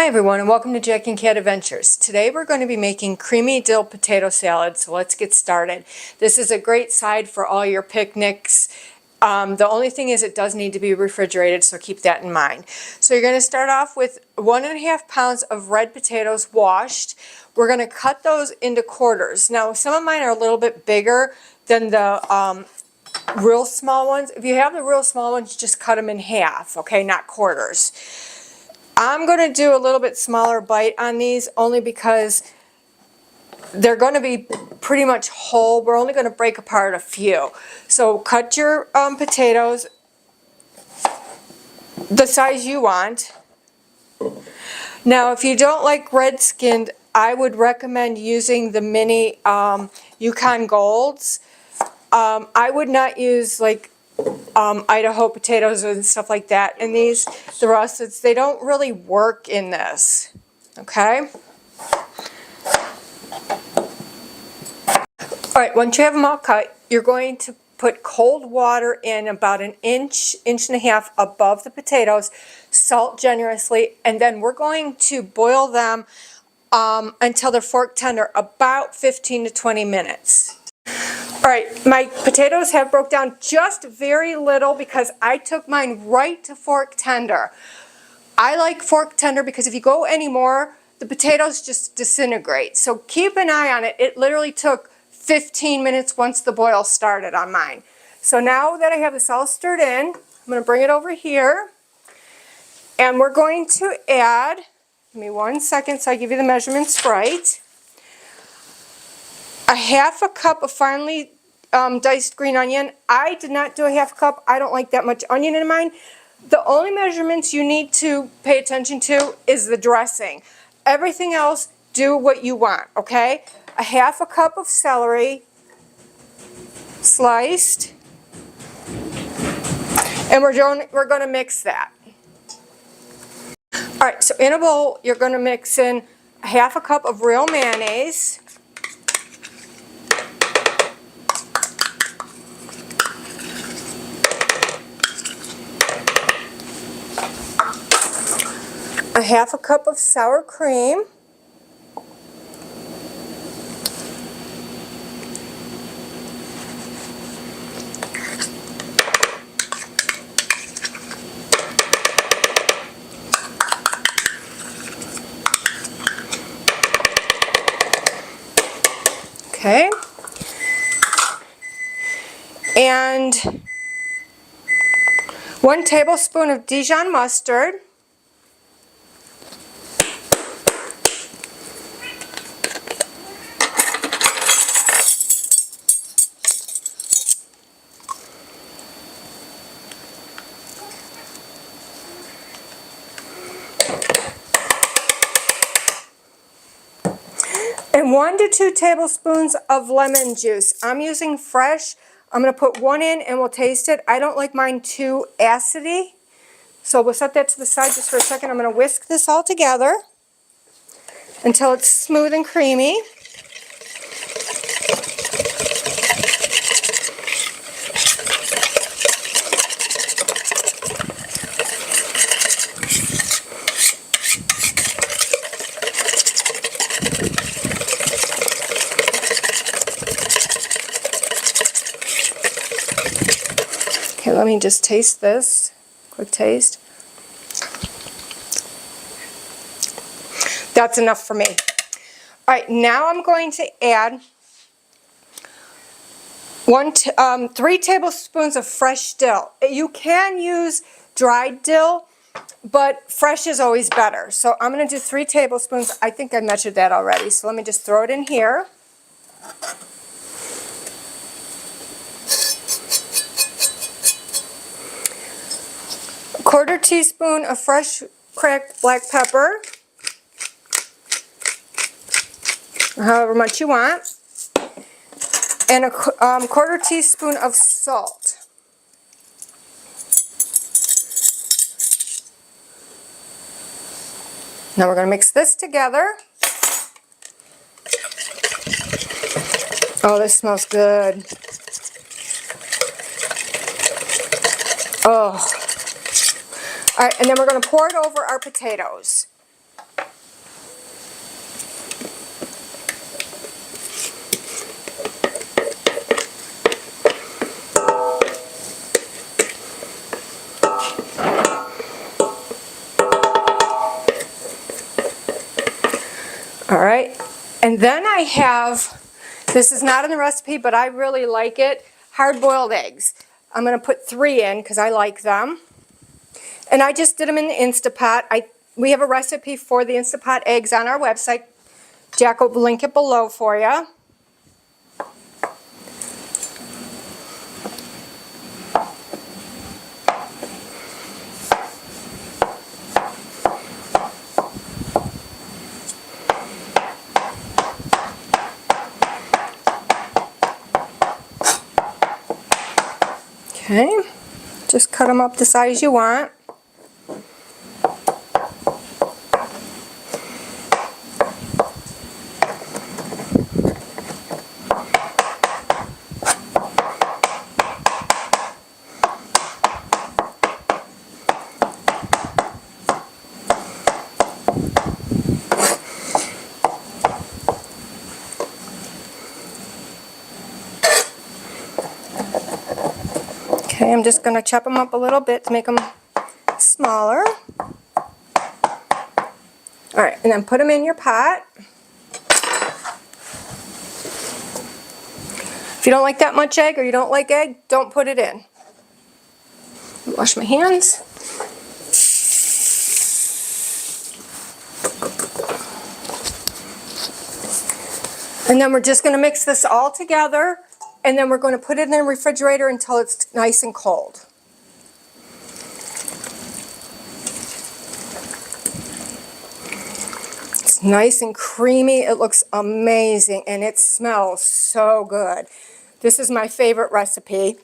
everyone, and welcome to Jack and Cat Adventures. Today we're going to be making creamy dill potato salad, so let's get started. This is a great side for all your picnics. The only thing is it does need to be refrigerated, so keep that in mind. So you're going to start off with 1.5 pounds of red potatoes washed. We're going to cut those into quarters. Now some of mine are a little bit bigger than the real small ones. If you have the real small ones, just cut them in half, okay, not quarters. I'm going to do a little bit smaller bite on these only because they're going to be pretty much whole. We're only going to break apart a few. So cut your potatoes the size you want. Now if you don't like red skinned, I would recommend using the mini Yukon Golds. I would not use like Idaho potatoes and stuff like that in these. The russets, they don't really work in this, okay? Alright, once you have them all cut, you're going to put cold water in about an inch and a half above the potatoes, salt generously, and then we're going to boil them until they're fork tender, about 15 to 20 minutes. Alright, my potatoes have broke down just very little because I took mine right to fork tender. I like fork tender because if you go any more, the potatoes just disintegrate. So keep an eye on it. It literally took 15 minutes once the boil started on mine. So now that I have this all stirred in, I'm going to bring it over here. And we're going to add, give me 1 second so I give you the measurements right. 1/2 cup of finely diced green onion. I did not do 1/2 cup. I don't like that much onion in mine. The only measurements you need to pay attention to is the dressing. Everything else, do what you want, okay? 1/2 cup of celery, sliced, and we're going to mix that. All right, so in a bowl, you're going to mix in 1/2 cup of real mayonnaise. A 1/2 cup of sour cream, okay, and 1 tablespoon of Dijon mustard. And 1 to 2 tablespoons of lemon juice. I'm using fresh. I'm going to put 1 in and we'll taste it. I don't like mine too acidy. So we'll set that to the side just for a second. I'm going to whisk this all together until it's smooth and creamy. Okay, let me just taste this. Quick taste. That's enough for me. All right, now I'm going to add 3 tablespoons of fresh dill. You can use dried dill, but fresh is always better. So I'm going to do 3 tablespoons. I think I measured that already, so let me just throw it in here. Quarter teaspoon of fresh cracked black pepper, however much you want, and a quarter teaspoon of salt. Now we're going to mix this together. Oh, this smells good. Oh. All right, and then we're going to pour it over our potatoes. And then I have, this is not in the recipe, but I really like it, hard-boiled eggs. I'm going to put 3 in because I like them. And I just did them in the Instapot. We have a recipe for the Instapot eggs on our website. Jack will link it below for you. Okay, just cut them up the size you want. Okay, I'm just going to chop them up a little bit to make them smaller. Alright, and then put them in your pot. If you don't like that much egg or you don't like egg, don't put it in. Wash my hands. And then we're just going to mix this all together, and then we're going to put it in the refrigerator until it's nice and cold. It's nice and creamy. It looks amazing, and it smells so good. This is my favorite recipe.